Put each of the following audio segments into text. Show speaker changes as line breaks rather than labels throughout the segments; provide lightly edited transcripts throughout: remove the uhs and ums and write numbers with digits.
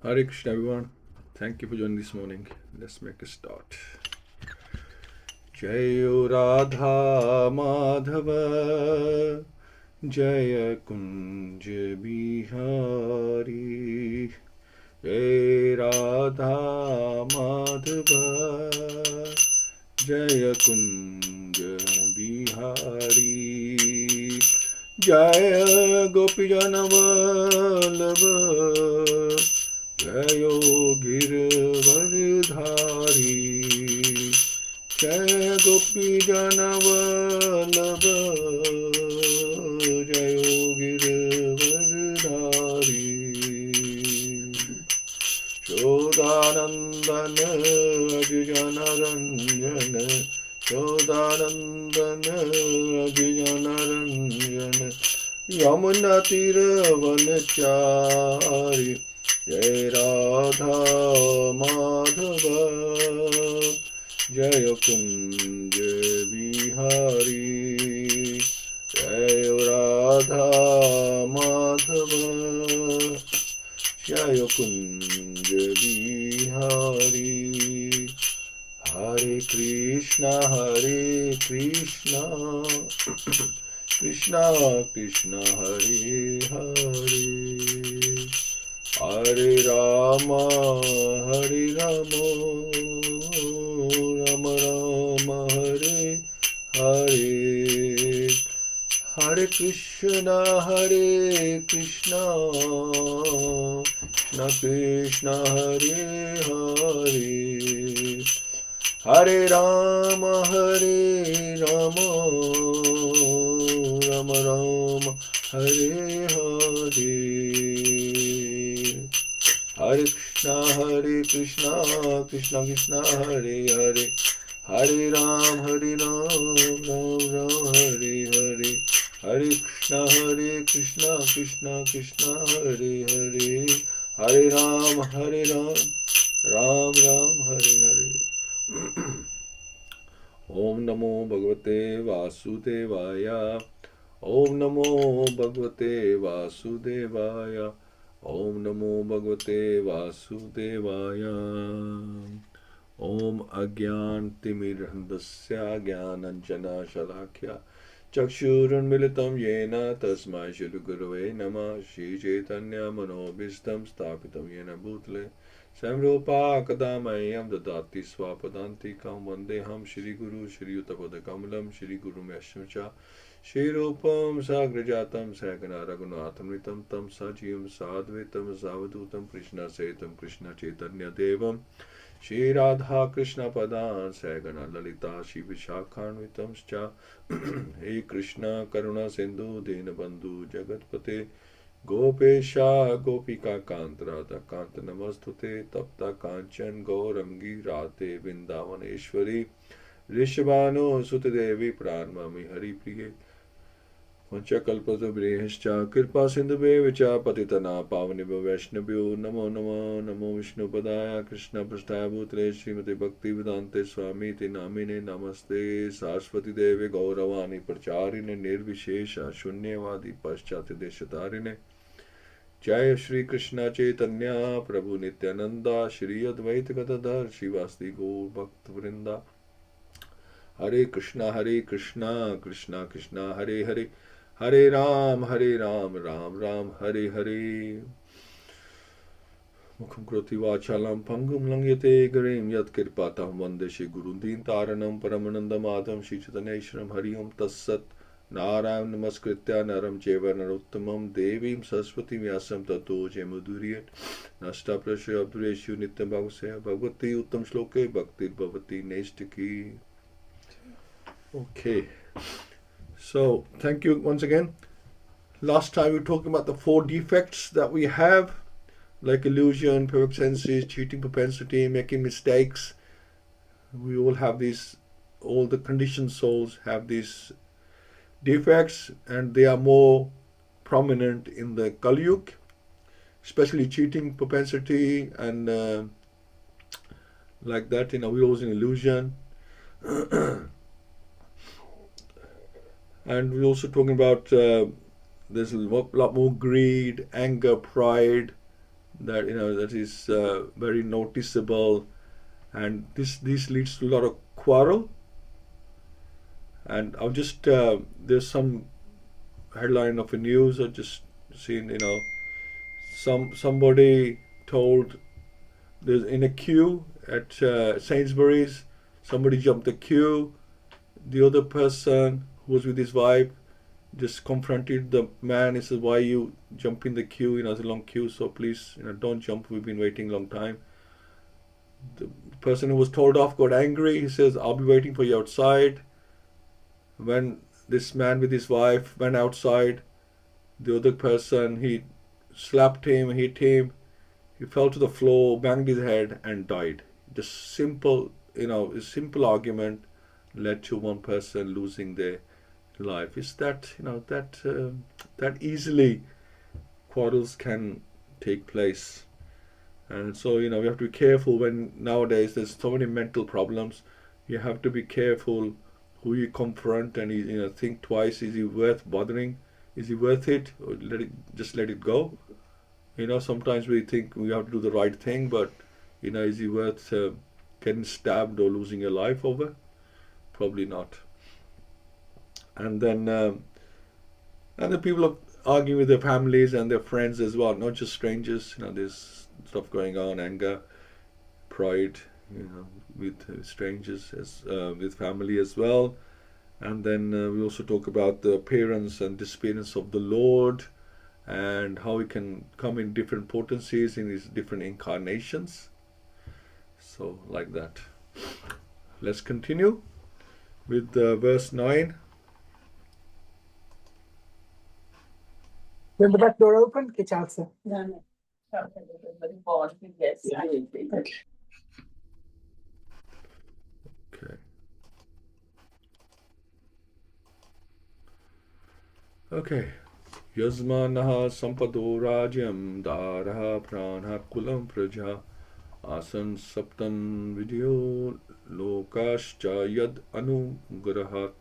Hare Krishna, everyone. Thank you for joining this morning. Let's make a start. Jayo Radha Madhava Jaya Kunj Bihari Jai Radha Madhava Jaya Kunj Bihari Jaya Gopijana Vallabha Jayo Girvardhari Jaya Gopijana Vallabha Jayo Girvardhari Shodanandana Ajijana Ranjana Shodanandana Ajijana Ranjana Yamuna Tiravanachari Jai Radha Madhava Jaya Kunj Bihari Jai Radha Madhava Jaya Kunj Bihari Hare Krishna Krishna Krishna Hare Hare Hare Rama Rama Rama Hare Hare Hare Krishna Krishna Krishna Hare Hare Hare Rama Rama Rama Hare Hare Hare Krishna Krishna Krishna Hare Hare Hare Ram Ram Ram Hare Hare Hare Krishna Krishna Krishna Hare Hare Hare Ram Ram Ram Hare Hare Om Namo Bhagavate Vasudevaya Om Namo Bhagavate Vasudevaya Om Namo Bhagavate Vasudevaya Om Agyantimirandasya Gyananjana Shalakya Chakshurunmilitam Yena Tasmai Shri Gurave Namah Shri Chaitanya Manobhistam Sthapitam Yena Bhutale Samrupa Kadamayam Dadati Swapadantikam Vandeham Shri Guru Shri Utapadakamalam Shri Guru Meshamcha Shri Rupam Sagrajatam Sagana Raghunatham Tam Sajivam Sadvitam Savadutam Krishna Setam Krishna Chaitanya Devam Shri Radha Krishna Padan Sagana Lalita Shri Vishakhanvitam Scha Hey Krishna Karuna Sindhu Dinabandhu Jagatpate Gopesha Gopika Kantrada Kanta Namastute Tapta Kanchan Gaurangi Rate Vindavaneshwari Rishabhanu Sutadevi Pranmami Hari Priye Vanchakalpatabhrihascha Kirpa Sindhubevacha Patitana Pavanibha Vaishnavyo Namo Namo Namo Vishnu Padaya Krishna Prasthaya Bhutale Śrīmati Bhaktivedanta Swami Te Namine Namaste Saraswati Deve Gauravani Pracharine Nirvishesha Shunyavadi Paschati Deshatarine Jaya Shri Krishna Chaitanya Prabhu Nityananda Shri Advaita Gadadhar Shivasti Gaur Bhakta Vrinda Hare Krishna Krishna Krishna Hare Hare Hare Ram Ram Ram Hare Hare Mukham Kroti Vachalam Pangum Langyate Garim Yat Kirpatam Vande Shri Gurundin Taranam Paramananda Madham Shri Chaitanyeshram Hari Om Tassat Narayam Namaskritya Naram Cheva Narottamam Devim Saraswati Vyasam Tato Jemuduriyat Nasta Prasya Abdureshu Nityam Bhagavase Bhagavati Uttam Shloke Bhakti Bhavati Nestaki. Okay, so thank you once again. Last time we were talking about the 4 defects that we have, like illusion, perfect senses, cheating propensity, making mistakes. We all have these, all the conditioned souls have these defects, and they are more prominent in the Kali Yuga, especially cheating propensity and like that, we always in illusion. And we're also talking about there's a lot more greed, anger, pride, that that is very noticeable, and this leads to a lot of quarrel. And I've just there's some headline of a news I just seen. Somebody told, there's in a queue at Sainsbury's, somebody jumped the queue. The other person who was with his wife just confronted the man. He says, "Why you jump in the queue? It's a long queue, so please, don't jump. We've been waiting a long time." The person who was told off got angry. He says, "I'll be waiting for you outside." When this man with his wife went outside, the other person, he slapped him, hit him. He fell to the floor, banged his head, and died. Just simple, a simple argument led to one person losing their life. Is that, that easily quarrels can take place. And so, we have to be careful when nowadays there's so many mental problems. You have to be careful who you confront, and think twice. Is he worth bothering? Is he worth it? Or let it go? Sometimes we think we have to do the right thing, but is he worth getting stabbed or losing your life over? Probably not. And then and the people are arguing with their families and their friends as well, not just strangers. There's stuff going on, anger, pride, with strangers, as with family as well. And then we also talk about the appearance and disappearance of the Lord, and how he can come in different potencies in his different incarnations. So like that. Let's continue with verse 9.
Will the back door open? Kichalsa.
No. Yes.
Okay.
Okay. Okay. Yasmanaha sampado rajyam daraha prana kulam praja asan saptan video lokascha yad anugrahat.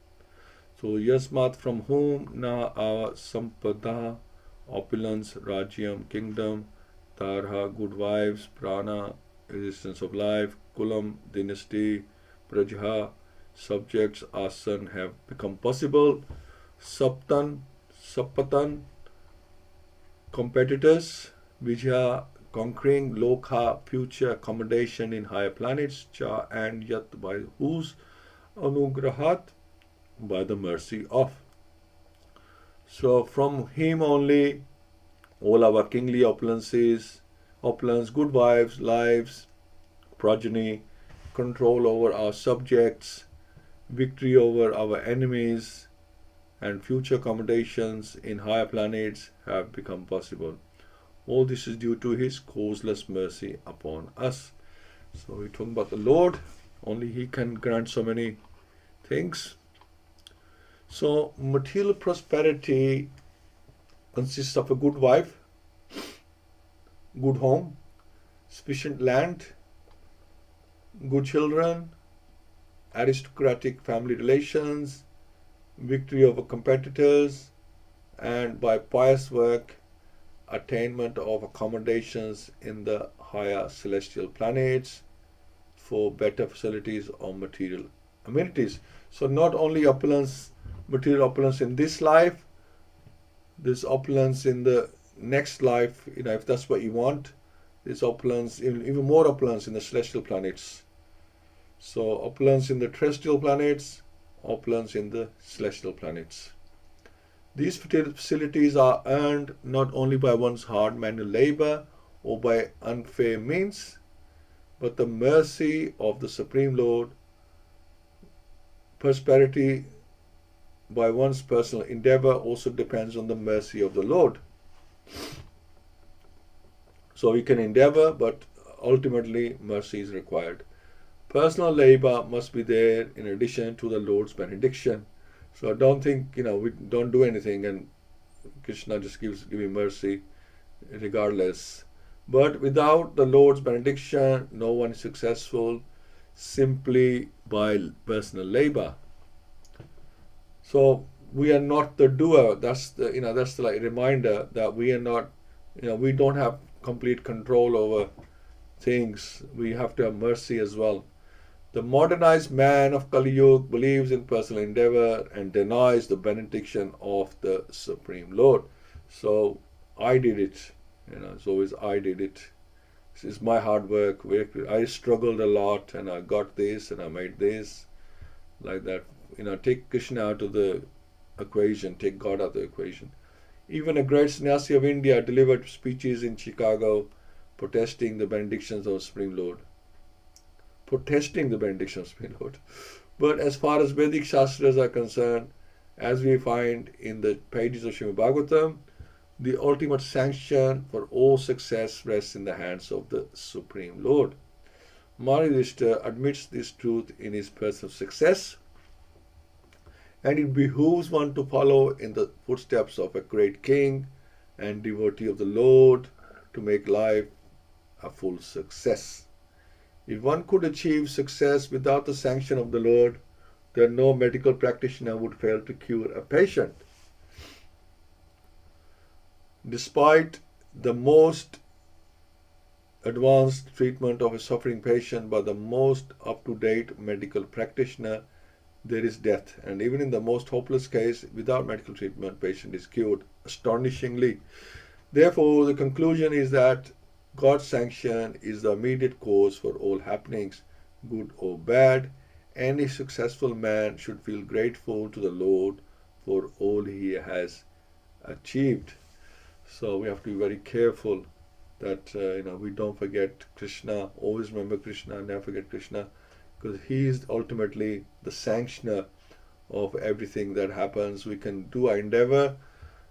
So yasmat, from whom, na sampada, opulence, rajyam, kingdom, tarha, good wives, prana, existence of life, kulam, dynasty, prajha, subjects, asan, have become possible, sapatan, competitors, vijaya, conquering, lokha, future accommodation in higher planets, cha, and yat, by whose, anugrahat, by the mercy of. So from him only all our kingly opulence, good wives, lives, progeny, control over our subjects, victory over our enemies, and future accommodations in higher planets have become possible. All this is due to his causeless mercy upon us. So we're talking about the Lord. Only he can grant so many things. So material prosperity consists of a good wife, good home, sufficient land, good children, aristocratic family relations, victory over competitors, and by pious work, attainment of accommodations in the higher celestial planets for better facilities or material amenities. So not only opulence, material opulence in this life, there's opulence in the next life, if that's what you want. There's opulence, even more opulence in the celestial planets. So opulence in the terrestrial planets, opulence in the celestial planets. These facilities are earned not only by one's hard manual labor or by unfair means, but the mercy of the Supreme Lord. Prosperity by one's personal endeavor also depends on the mercy of the Lord. So we can endeavor, but ultimately mercy is required. Personal labor must be there in addition to the Lord's benediction. So don't think, we don't do anything and Krishna just gives mercy regardless. But without the Lord's benediction, no one is successful simply by personal labor. So we are not the doer. That's the reminder that we are not, we don't have complete control over things, we have to have mercy as well. The modernized man of Kali Yuga believes in personal endeavor and denies the benediction of the Supreme Lord. So I did it. It's always I did it. This is my hard work. I struggled a lot and I got this and I made this. Like that. Take Krishna out of the equation. Take God out of the equation. Even a great sannyasi of India delivered speeches in Chicago protesting the benedictions of Supreme Lord. Protesting the benediction of Supreme Lord. But as far as Vedic Shastras are concerned, as we find in the pages of Śrīmad-Bhāgavatam, the ultimate sanction for all success rests in the hands of the Supreme Lord. Maharajista admits this truth in his pursuit of success, and it behooves one to follow in the footsteps of a great king and devotee of the Lord to make life a full success. If one could achieve success without the sanction of the Lord, then no medical practitioner would fail to cure a patient. Despite the most advanced treatment of a suffering patient by the most up-to-date medical practitioner, there is death. And even in the most hopeless case, without medical treatment, patient is cured astonishingly. Therefore, the conclusion is that God's sanction is the immediate cause for all happenings, good or bad. Any successful man should feel grateful to the Lord for all he has achieved. So we have to be very careful that we don't forget Krishna. Always remember Krishna, never forget Krishna, because he is ultimately the sanctioner of everything that happens. We can do our endeavor,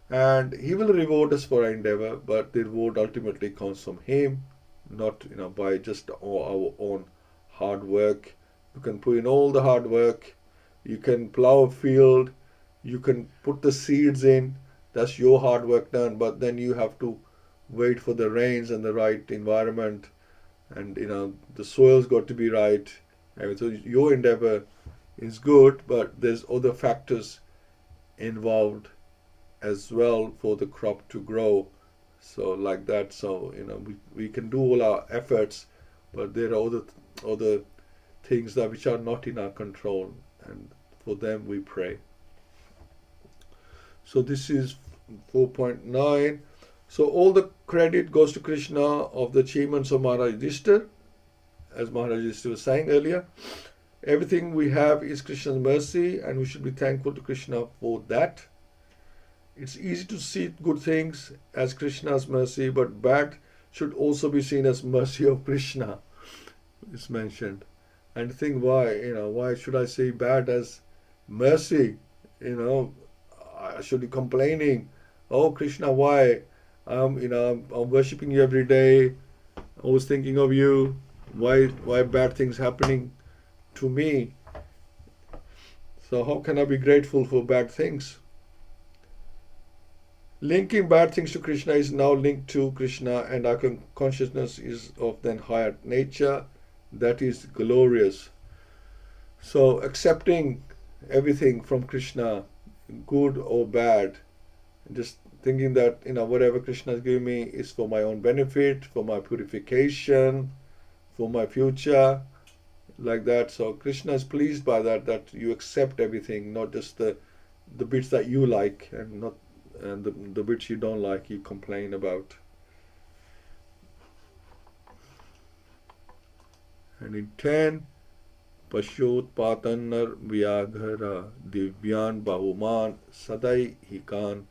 and he will reward us for our endeavor, but the reward ultimately comes from him, not by just our own hard work. You can put in all the hard work, you can plow a field, you can put the seeds in, that's your hard work done, but then you have to wait for the rains and the right environment, and the soil's got to be right. And so your endeavor is good, but there's other factors involved as well for the crop to grow. So like that, so we can do all our efforts, but there are other things that which are not in our control, and for them we pray. So this is 4.9. So all the credit goes to Krishna of the achievements of Maharaj Yudhishthira, as Maharaj Yudhishthira was saying earlier. Everything we have is Krishna's mercy, and we should be thankful to Krishna for that. It's easy to see good things as Krishna's mercy, but bad should also be seen as mercy of Krishna. It's mentioned. And think why should I see bad as mercy? I should be complaining, oh Krishna, why? I'm worshipping you every day. I was thinking of you. Why bad things happening to me? So how can I be grateful for bad things? Linking bad things to Krishna is now linked to Krishna, and our consciousness is of then higher nature, that is glorious. So accepting everything from Krishna, good or bad, just thinking that whatever Krishna has given me is for my own benefit, for my purification, for my future, like that. So Krishna is pleased by that you accept everything, not just the bits that you like, and the bits you don't like you complain about. And in 10, Pashot Patanar Vyaghara Divyan Bahuman Sadai Hikan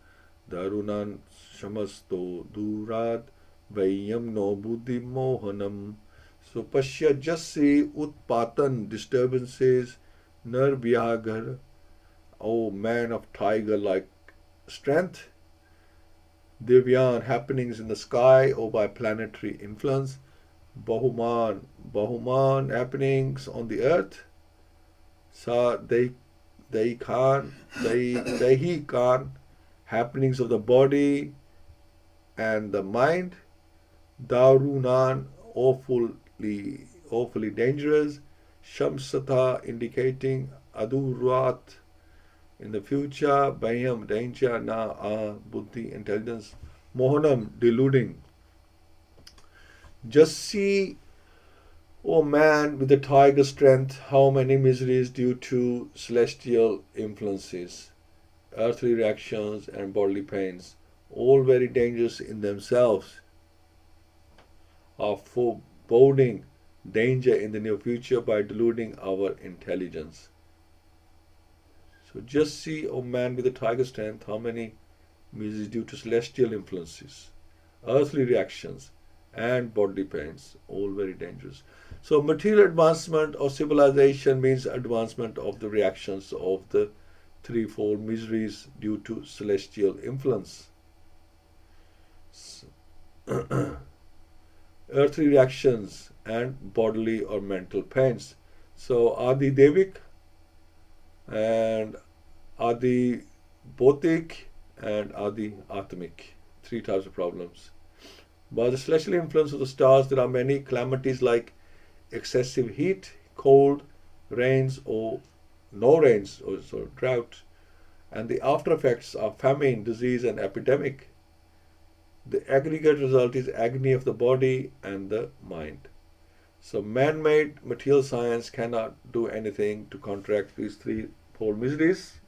Darunan Shamasto Durad Vayam no Buddhi Mohanam. So Pashya, just see Utpatan, disturbances, Nar Vyaghara, O man of tiger-like strength, Divyan, happenings in the sky or by planetary influence, Bahuman, happenings on the earth, Sa Dehi Khan, happenings of the body and the mind, Darunan, awfully dangerous, Shamsatha, indicating Adurat, in the future, Bayam, danger, Na, Buddhi, intelligence, Mohanam, deluding. Just see, O man with the tiger strength, how many miseries due to celestial influences, earthly reactions and bodily pains, all very dangerous in themselves, are foreboding danger in the near future by deluding our intelligence. So just see, O man with the tiger strength, how many miseries due to celestial influences, earthly reactions and bodily pains, all very dangerous. So material advancement or civilization means advancement of the reactions of the threefold miseries due to celestial influence. Earthly reactions and bodily or mental pains. So Adi Devik and Adi Bhotik and Adi Atmik, three types of problems. By the celestial influence of the stars, there are many calamities like excessive heat, cold, rains or no rains, or so drought, and the after effects are famine, disease and epidemic. The aggregate result is agony of the body and the mind. So man-made material science cannot do anything to counteract these threefold miseries.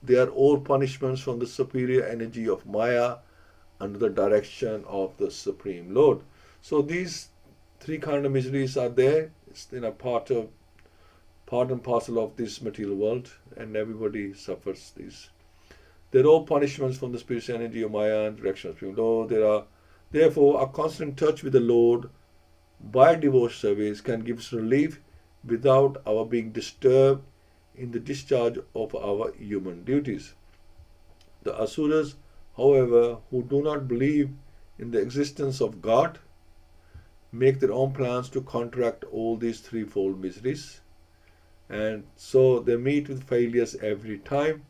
They are all punishments from the superior energy of Maya under the direction of the Supreme Lord. So these three kind of miseries are there. It's part and parcel of this material world, and everybody suffers these. They're all punishments from the spiritual energy of Maya and direction of the Supreme Lord. Therefore, a constant touch with the Lord by devotional service can give us relief without our being disturbed in the discharge of our human duties. The Asuras, however, who do not believe in the existence of God, make their own plans to counteract all these threefold miseries, and so they meet with failures every time.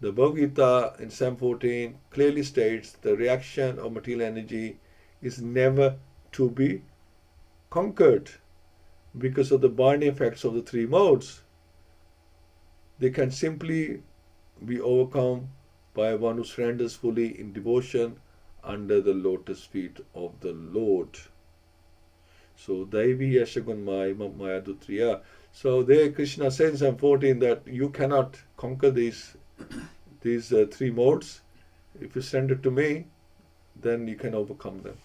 The Bhagavad Gita in 7:14 clearly states the reaction of material energy is never to be conquered because of the binding effects of the three modes. They can simply be overcome by one who surrenders fully in devotion under the lotus feet of the Lord. So Daivi Yashagun Maya Dutriya. So there Krishna says in 14 that you cannot conquer these three modes. If you surrender to me, then you can overcome them.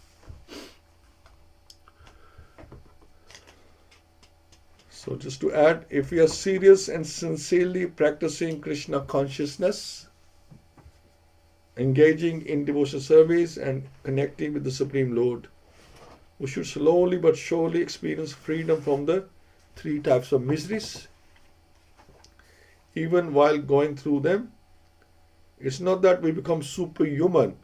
So just to add, if we are serious and sincerely practicing Krishna consciousness, engaging in devotional service and connecting with the Supreme Lord, we should slowly but surely experience freedom from the three types of miseries. Even while going through them, it's not that we become superhuman,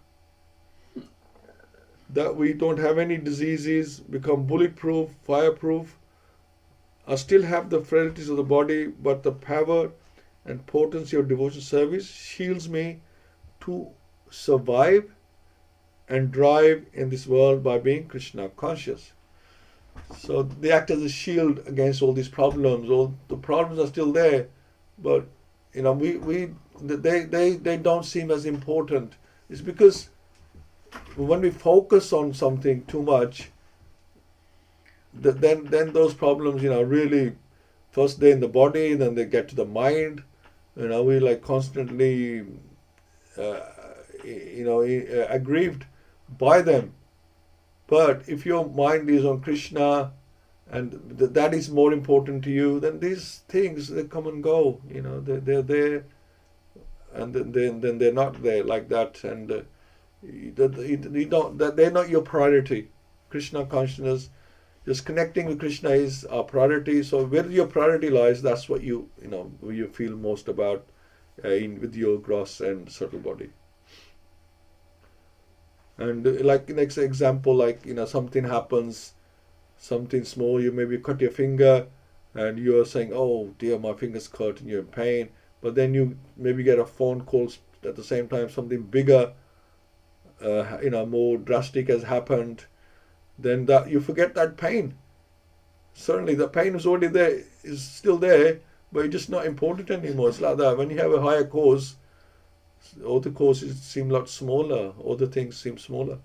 that we don't have any diseases, become bulletproof, fireproof. I still have the frailties of the body, but the power and potency of devotional service shields me to survive and drive in this world by being Krishna conscious. So they act as a shield against all these problems. All the problems are still there, but they don't seem as important. It's because when we focus on something too much, then those problems, really, first they're in the body, then they get to the mind. We like constantly, aggrieved by them. But if your mind is on Krishna and that is more important to you, then these things, they come and go. They're there, and then they're not there like that, and they're not your priority. Krishna consciousness, just connecting with Krishna is our priority. So where your priority lies, that's what you feel most about with your gross and subtle body. And like next example, something happens, something small, you maybe cut your finger and you're saying, oh dear, my finger's cut, and you're in pain. But then you maybe get a phone call at the same time, something bigger, more drastic has happened. Then that you forget that pain. Certainly the pain is already there, is still there, but it's just not important anymore. It's like that. When you have a higher cause, all the causes seem a lot smaller, all the things seem smaller.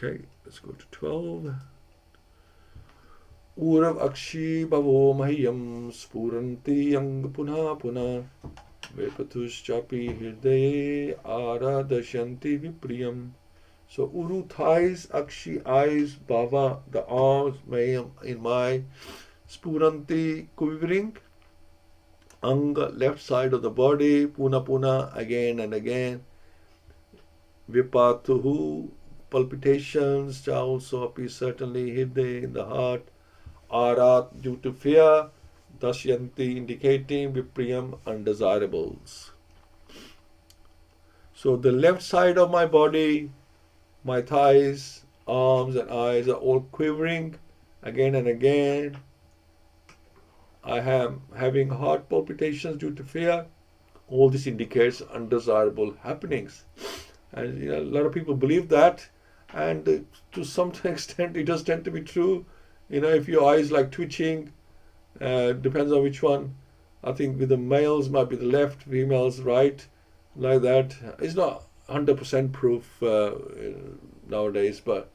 Okay, let's go to 12. Urav akshi bhavo mahyam spuranti yang punha punha vepatus chapi hirdaye aradashanti vipriyam. So uru, thighs, akshi, eyes, bhava, the arms, mayam, in my, spuranti, quivering, anga, left side of the body, puna puna, again and again, vipatuhu, palpitations, also appear certainly, hidde, in the heart, arat, due to fear, dasyanti, indicating, vipriyam, undesirables. So the left side of my body, my thighs, arms and eyes are all quivering again and again. I am having heart palpitations due to fear. All this indicates undesirable happenings. And a lot of people believe that, and to some extent it does tend to be true. If your eyes like twitching, depends on which one. I think with the males might be the left, females right, like that. It's not 100% proof nowadays, but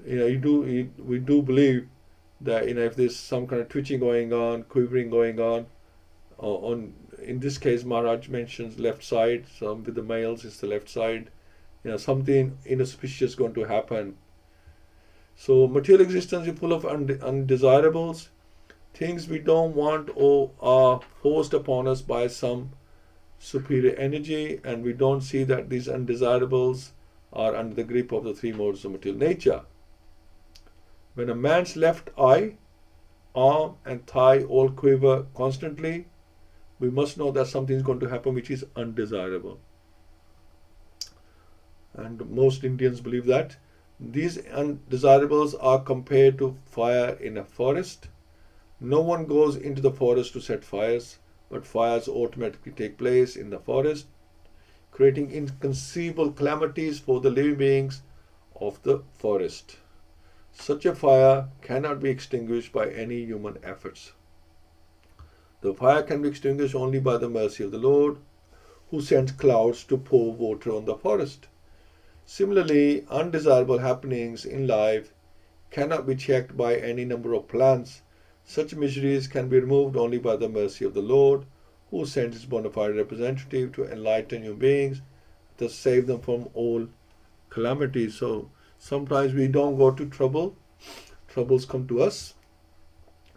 we do believe that if there's some kind of twitching going on, quivering going on in this case Maharaj mentions left side, so with the males it's the left side, something inauspicious going to happen. So material existence is full of undesirables, things we don't want or are forced upon us by some superior energy, and we don't see that these undesirables are under the grip of the three modes of material nature. When a man's left eye, arm and thigh all quiver constantly, we must know that something is going to happen which is undesirable. And most Indians believe that. These undesirables are compared to fire in a forest. No one goes into the forest to set fires, but fires automatically take place in the forest, creating inconceivable calamities for the living beings of the forest. Such a fire cannot be extinguished by any human efforts. The fire can be extinguished only by the mercy of the Lord, who sends clouds to pour water on the forest. Similarly, undesirable happenings in life cannot be checked by any number of plans. Such miseries can be removed only by the mercy of the Lord, who sends his bona fide representative to enlighten human beings, to save them from all calamities. So sometimes we don't go to trouble, troubles come to us.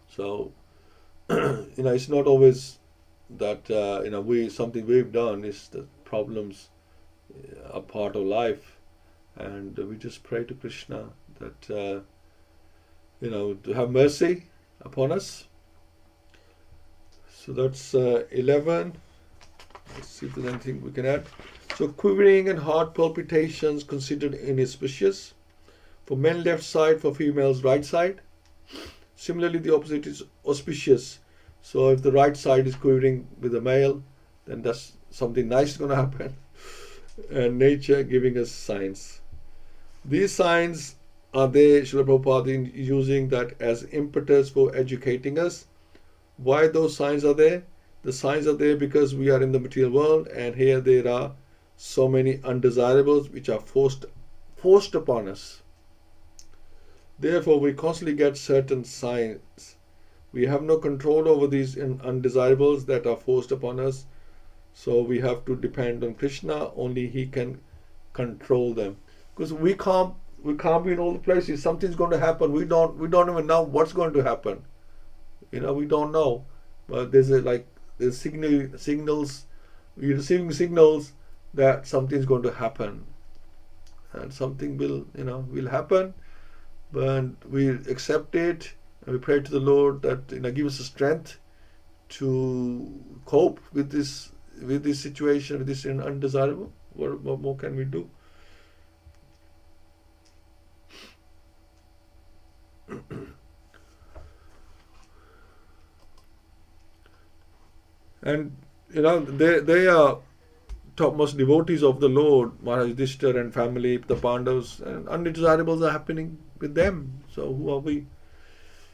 So it's not always that something we've done is the problems are part of life, and we just pray to Krishna that to have mercy upon us. So that's 11. Let's see if there's anything we can add. So quivering and heart palpitations considered inauspicious. For men left side, for females right side. Similarly, the opposite is auspicious. So if the right side is quivering with the male, then that's something nice is going to happen. And nature giving us signs. These signs are there, Srila Prabhupada using that as impetus for educating us. Why those signs are there? The signs are there because we are in the material world, and here there are so many undesirables which are forced upon us. Therefore, we constantly get certain signs. We have no control over these undesirables that are forced upon us. So we have to depend on Krishna. Only He can control them. Because we can't be in all the places. Something's going to happen. We don't even know what's going to happen. We don't know. But there's signals. We're receiving signals that something's going to happen, and something will happen. But we accept it, and we pray to the Lord that give us the strength to cope with this situation, with this undesirable. What more can we do? And they are topmost devotees of the Lord, Maharaj Yudhishthira and family, the Pandavas, and undesirables are happening with them. So who are we?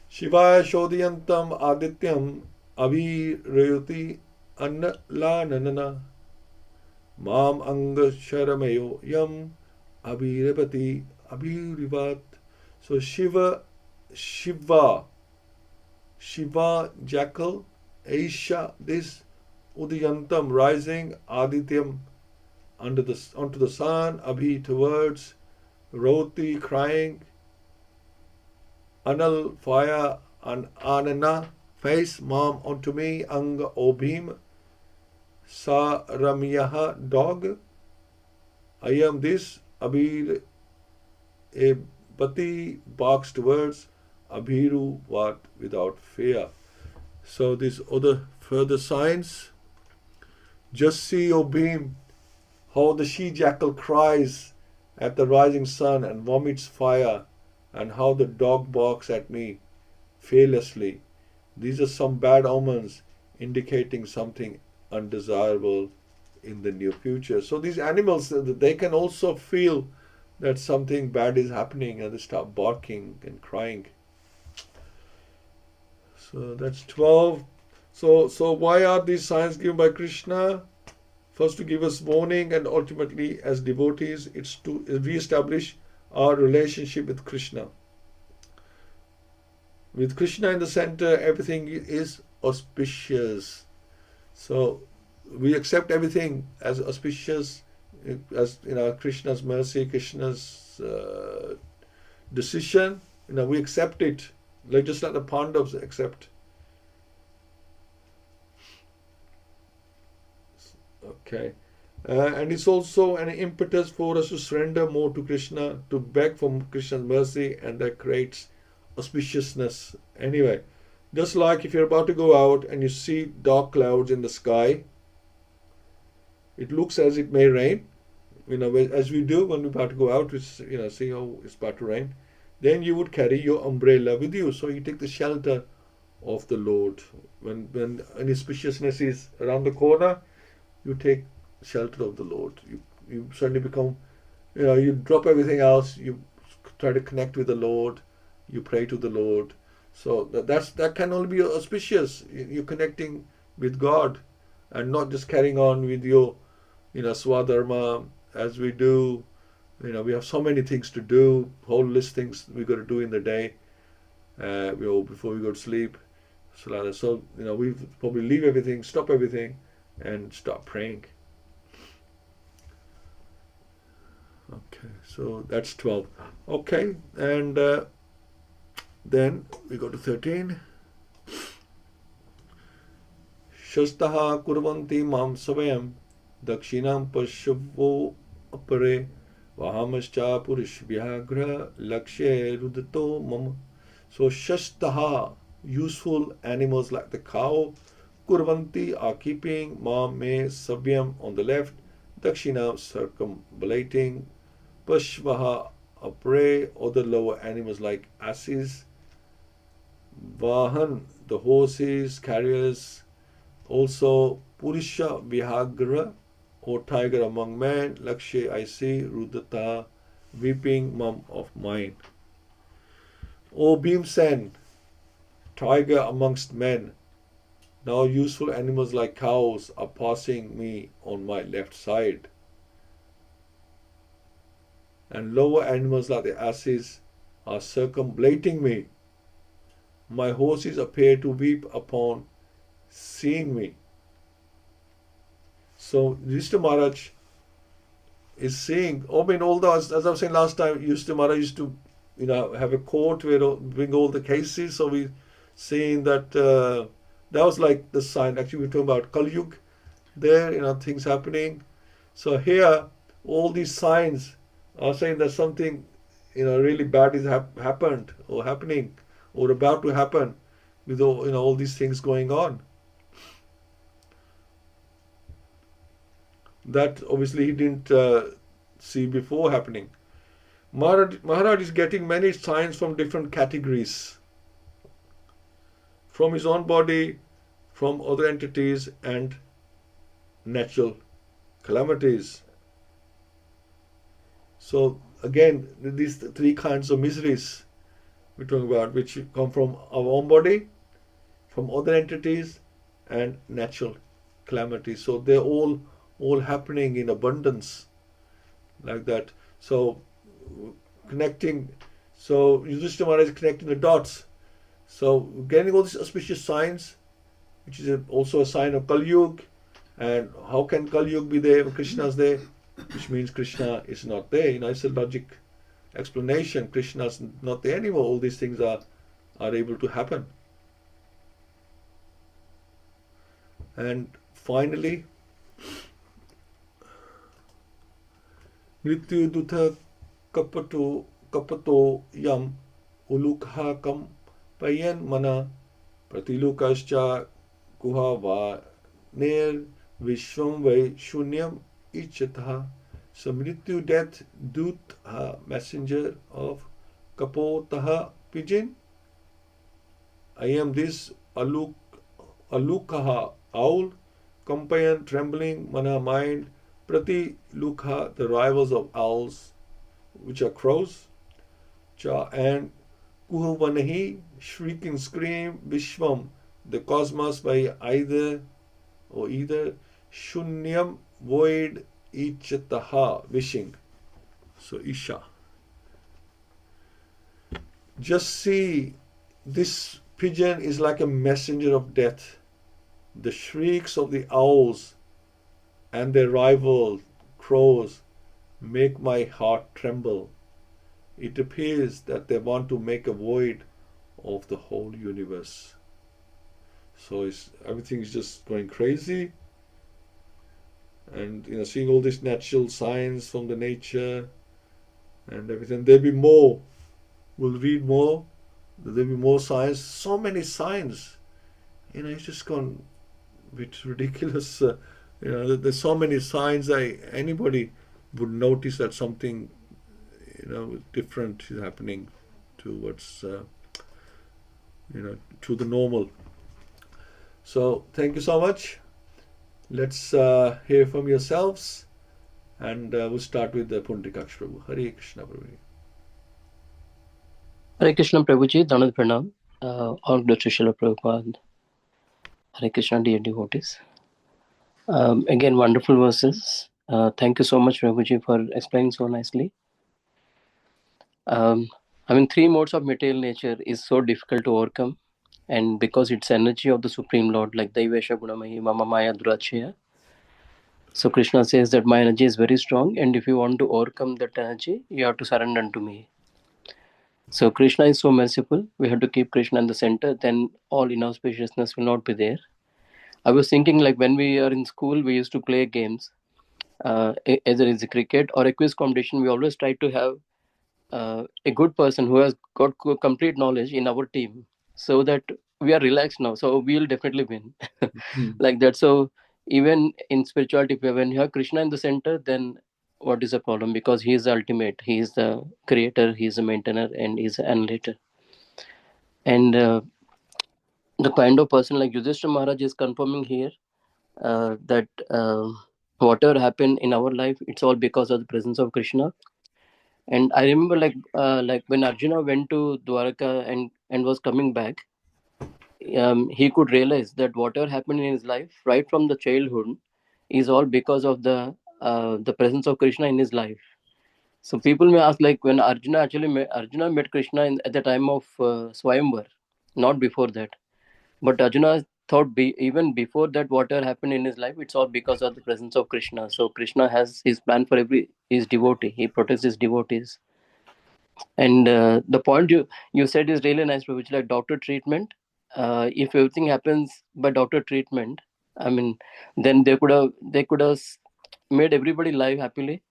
Shivaya Shodhyantam Adityam Avirayuti Anna La Nanana Mam Anga Sharamayo Yam Avirapati Abhirivat. So Shiva, jackal, Aisha, this Udayantam, rising, Adityam, onto the sun, Abhi, towards, Roti, crying, Anal, fire, and Anana, face, Mam, onto me, Anga, Obhim, Sa Ramyaha, dog, I am this, Abhir, a Pati, barks towards, Abhiru, what, without fear. So these other further signs, just see, O Bhim, how the she-jackal cries at the rising sun and vomits fire, and how the dog barks at me fearlessly. These are some bad omens indicating something undesirable in the near future. So these animals, they can also feel that something bad is happening and they start barking and crying. So that's 12. So why are these signs given by Krishna? First, to give us warning, and ultimately as devotees, it's to re-establish our relationship with Krishna. With Krishna in the center, everything is auspicious. So we accept everything as auspicious, as Krishna's mercy, Krishna's decision. We accept it, just like the Pandavas accept. Okay. And it's also an impetus for us to surrender more to Krishna, to beg for Krishna's mercy, and that creates auspiciousness. Anyway, just like if you're about to go out and you see dark clouds in the sky, it looks as it may rain, as we do when we're about to go out, we see how it's about to rain. Then you would carry your umbrella with you, so you take the shelter of the Lord. When any auspiciousness is around the corner, you take shelter of the Lord. You suddenly become, you drop everything else. You try to connect with the Lord. You pray to the Lord. So that can only be auspicious. You're connecting with God, and not just carrying on with your, swadharma as we do. We have so many things to do. Whole list things we got to do in the day. Before we go to sleep. So we probably leave everything, stop everything, and start praying. Okay, so that's 12. Okay, and then we go to 13. Shastaha kurvanti mam savayam dakshinam pashavo apare vahamascha purish vyagra lakshe rudato mam. So shastaha, useful animals like the cow, kurvanti are keeping, mam me savyam on the left, dakshina circumambulating, pashvaha a prey, other lower animals like asses, vahan the horses, carriers, also purisha vihagra or tiger among men, lakshe I see, rudata weeping, mum of mine. O Bhimsen, tiger amongst men. Now useful animals like cows are passing me on my left side. And lower animals like the asses are circumambulating me. My horses appear to weep upon seeing me. So Yudhishthira Maharaj is seeing, although as I was saying last time, Yudhishthira Maharaj used to have a court where bring all the cases. So we seeing that that was like the sign. Actually, we're talking about Kali Yuga there, things happening. So here, all these signs are saying that something, really bad is happened or happening or about to happen with all these things going on. That obviously he didn't see before happening. Maharaj is getting many signs from different categories. From his own body, from other entities, and natural calamities. So again, these three kinds of miseries we're talking about, which come from our own body, from other entities, and natural calamities. So they're all happening in abundance like that. So connecting. So Yudhishthira Maharaj is connecting the dots. So getting all these auspicious signs, which is also a sign of Kali Yuga. And how can Kali Yuga be there when Krishna is there? Which means Krishna is not there. It's a logic explanation. Krishna is not there anymore. All these things are able to happen. And finally, Mrityu Dutha Kapato Yam Ulukha Kam Payan Mana Pratilukascha Kuha Va Ner Vishwam Vai Shunyam Ichatha. So Mrityu, death, Dut, messenger of Kapotaha, pigeon. I am this Alukaha, owl, Kampayan, trembling, Mana, mind, Prati Lukha, the rivals of owls, which are crows, Cha, and Kuhavanahi, shrieking scream, Vishwam, the cosmos by either, Shunyam, void, Ichataha, wishing. So Isha. Just see, this pigeon is like a messenger of death. The shrieks of the owls and their rival crows make my heart tremble. It appears that they want to make a void of the whole universe. So everything is just going crazy. And seeing all these natural signs from the nature and everything. There'll be more. We'll read more. There'll be more signs. So many signs. It's just gone a bit ridiculous. There's so many signs that anybody would notice that something different is happening to what's to the normal. So thank you so much. Let's hear from yourselves, and we'll start with the Pundrikaksh Prabhu. Hare Krishna Prabhu.
Hare Krishna Prabhuji, Dhanad Pranam, all glories to Srila Prabhupada. Hare Krishna, dear devotees. Again, wonderful verses. Thank you so much, Prabhuji, for explaining so nicely. Three modes of material nature is so difficult to overcome, and because it's energy of the Supreme Lord, like Daivesha Gunamahi Mama Maya Durachaya. So Krishna says that my energy is very strong, and if you want to overcome that energy, you have to surrender unto me. So Krishna is so merciful. We have to keep Krishna in the center, then all inauspiciousness will not be there. I was thinking, like when we are in school, we used to play games, either it's a cricket or a quiz competition. We always try to have a good person who has got complete knowledge in our team, so that we are relaxed now. So we will definitely win. Like that. So even in spirituality, when you have Krishna in the center, then what is the problem? Because he is the ultimate. He is the creator. He is the maintainer, and he is the annihilator. And the kind of person like Yudhishthira Maharaj is confirming here that whatever happened in our life, it's all because of the presence of Krishna. And I remember like when Arjuna went to Dwaraka and was coming back, he could realize that whatever happened in his life right from the childhood is all because of the presence of Krishna in his life. So people may ask, like when Arjuna met Krishna at the time of Swayamvar, not before that. But Arjuna thought even before that, whatever happened in his life, it's all because of the presence of Krishna. So Krishna has his plan for his devotee. He protects his devotees. And the point you said is really nice, which like doctor treatment. If everything happens by doctor treatment, then they could have made everybody live happily.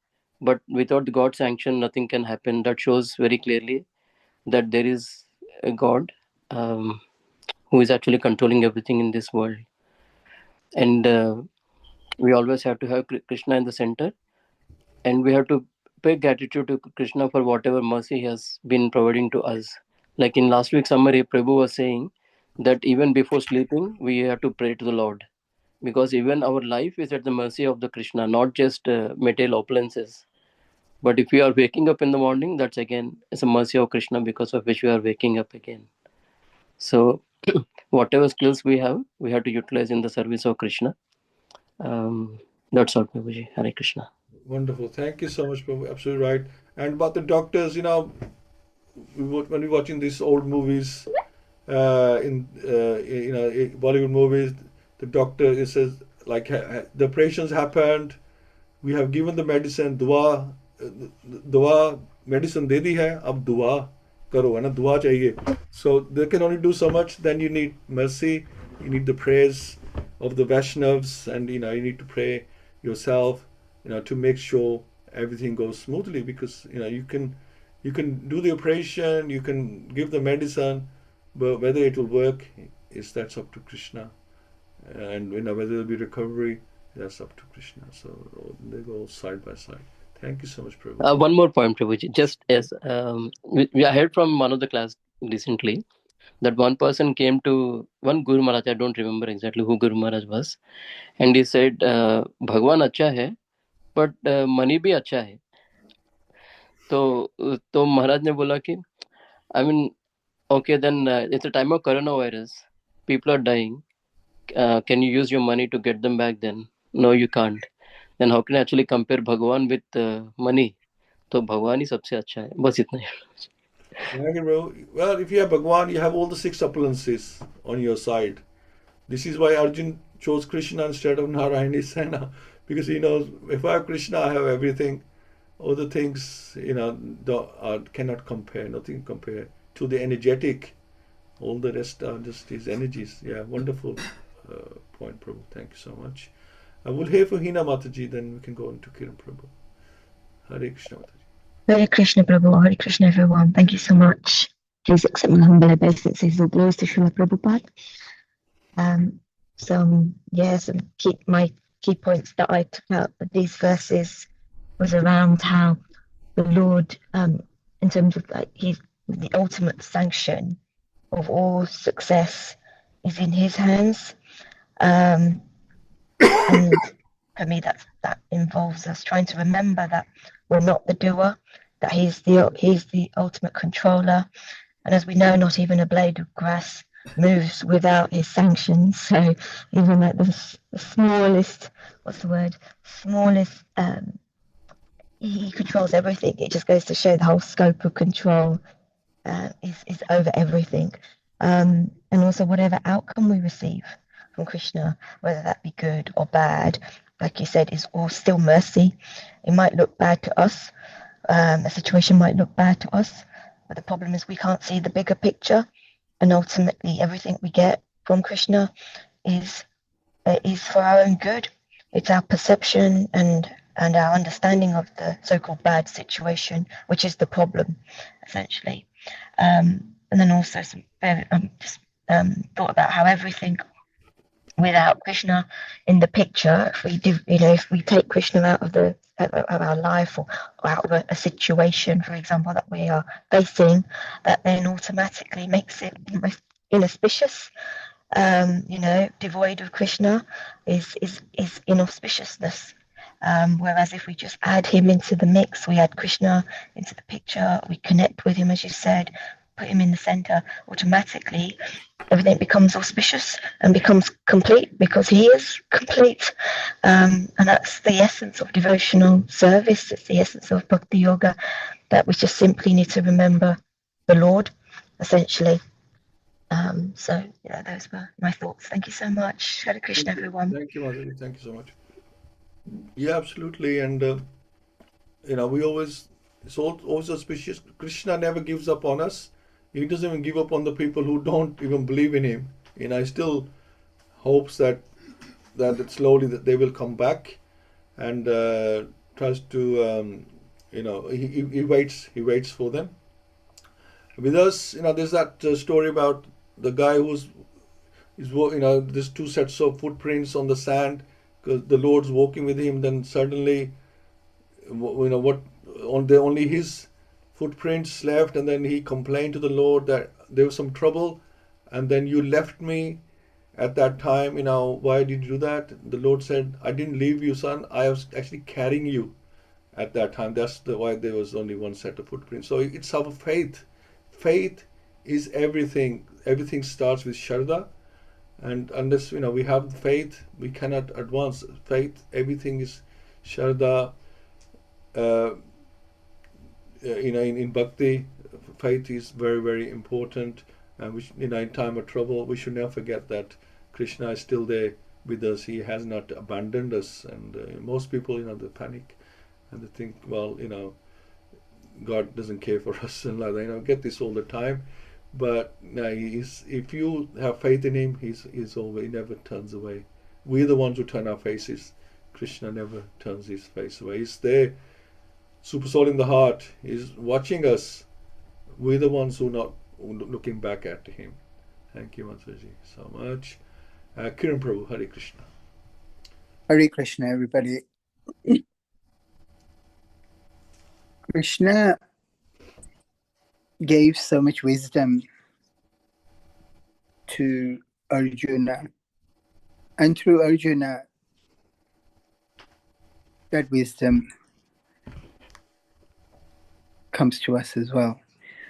But without God's sanction, nothing can happen. That shows very clearly that there is a God who is actually controlling everything in this world. And we always have to have Krishna in the center, and we have to pay gratitude to Krishna for whatever mercy he has been providing to us. Like in last week's summary, Prabhu was saying that even before sleeping, we have to pray to the Lord, because even our life is at the mercy of the Krishna, not just material opulences. But if we are waking up in the morning, that's again it's a mercy of Krishna, because of which we are waking up again. So whatever skills we have to utilize in the service of Krishna. That's all, Prabhuji. Hare Krishna.
Wonderful. Thank you so much, Prabhu. Absolutely right. And about the doctors, when we're watching these old movies, Bollywood movies, the doctor, it says like the operations happened, we have given the medicine, dua medicine दे दी है, अब दुआ करो, है ना, दुआ चाहिए. So they can only do so much. Then you need mercy, you need the prayers of the Vaishnavas, and you need to pray yourself, to make sure everything goes smoothly, because you can do the operation, you can give the medicine, but whether it will work that's up to Krishna, and whether there will be recovery, that's up to Krishna. So they go side by side. Thank you so much, Prabhu.
One more point, Prabhuji. Just as I heard from one of the class recently that one person came to one Guru Maharaj. I don't remember exactly who Guru Maharaj was, and he said, "Bhagwan अच्छा है, but money भी अच्छा है." तो महाराज ने बोला कि, I mean, okay, then it's a time of coronavirus. People are dying. Can you use your money to get them back then? No, you can't. Then how can I actually compare Bhagwan with money? तो भगवान ही सबसे अच्छा है. बस इतना ही.
Thank you, bro. Well, if you have Bhagwan, you have all the 6 appearances on your side. This is why Arjun chose Krishna instead of Narayana Sena, because he knows, if I have Krishna, I have everything. Other things, cannot compare, nothing compare to the energetic. All the rest are just his energies. Yeah, wonderful point, Prabhu. Thank you so much. I will hear for Hina Mataji, then we can go into Kiran Prabhu. Hare Krishna Mataji.
Hare Krishna, Prabhu. Hare Krishna, everyone. Thank you so much. Please accept my humble obeisances. All glories to Srila Prabhupada. Some key points that I took out of these verses was around how the Lord, in terms of He's the ultimate sanction of all success is in His hands. And for me, that involves us trying to remember that we're not the doer, that He's the ultimate controller. And as we know, not even a blade of grass moves without His sanctions. So even like the smallest, He controls everything. It just goes to show the whole scope of control is over everything. And also whatever outcome we receive from Krishna, whether that be good or bad, like you said, is all still mercy. It might look bad to us. The situation might look bad to us, but the problem is we can't see the bigger picture. And ultimately, everything we get from Krishna is for our own good. It's our perception and our understanding of the so-called bad situation, which is the problem, essentially. And then also thought about how everything without Krishna in the picture, if we take Krishna out of our life or out of a situation, for example, that we are facing, that then automatically makes it inauspicious. Devoid of Krishna is inauspiciousness. Whereas if we just add Him into the mix, we add Krishna into the picture, we connect with Him, as you said, put Him in the center, automatically everything becomes auspicious and becomes complete, because He is complete. And that's the essence of devotional service. It's the essence of bhakti yoga, that we just simply need to remember the Lord, essentially. Those were my thoughts. Thank you so much. Hare Krishna, everyone.
Thank you, Madhuri. Thank you so much. Yeah, absolutely. And it's always auspicious. Krishna never gives up on us. He doesn't even give up on the people who don't even believe in Him. He still hopes that slowly that they will come back, and tries to he waits for them. With us, there's that story about the guy there's 2 sets of footprints on the sand, because the Lord's walking with him. Then suddenly, only his footprints left, and then he complained to the Lord that there was some trouble, and then you left me at that time. Why did you do that? The Lord said, I didn't leave you, son. I was actually carrying you at that time. That's why there was only 1 set of footprints. So it's our faith. Faith is everything. Everything starts with Shraddha, and unless we have faith, we cannot advance. Faith, everything is Shraddha. in bhakti, faith is very, very important. And we, in time of trouble, we should never forget that Krishna is still there with us. He has not abandoned us. And most people, they panic and they think, well, God doesn't care for us and like that. Get this all the time. But if you have faith in Him, He's always, He never turns away. We're the ones who turn our faces. Krishna never turns His face away. He's there, super soul in the heart. He's watching us. We're the ones who are not looking back at Him. Thank you, Mataji, so much. Kiran Prabhu, Hare Krishna.
Hare Krishna, everybody. Krishna gave so much wisdom to Arjuna, and through Arjuna, that wisdom comes to us as well.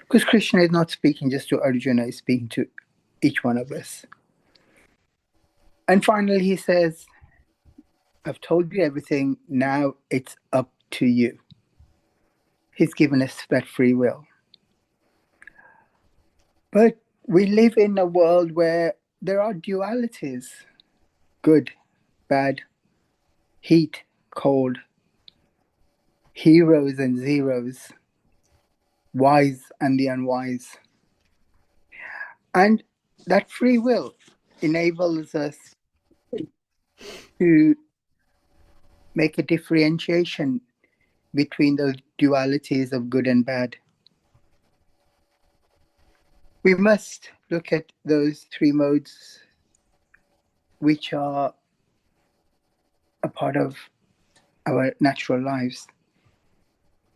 Because Krishna is not speaking just to Arjuna, he's speaking to each one of us. And finally he says, I've told you everything, now it's up to you. He's given us that free will. But we live in a world where there are dualities. Good, bad, heat, cold, heroes and zeros, wise and the unwise. And that free will enables us to make a differentiation between those dualities of good and bad. We must look at those three modes which are a part of our natural lives,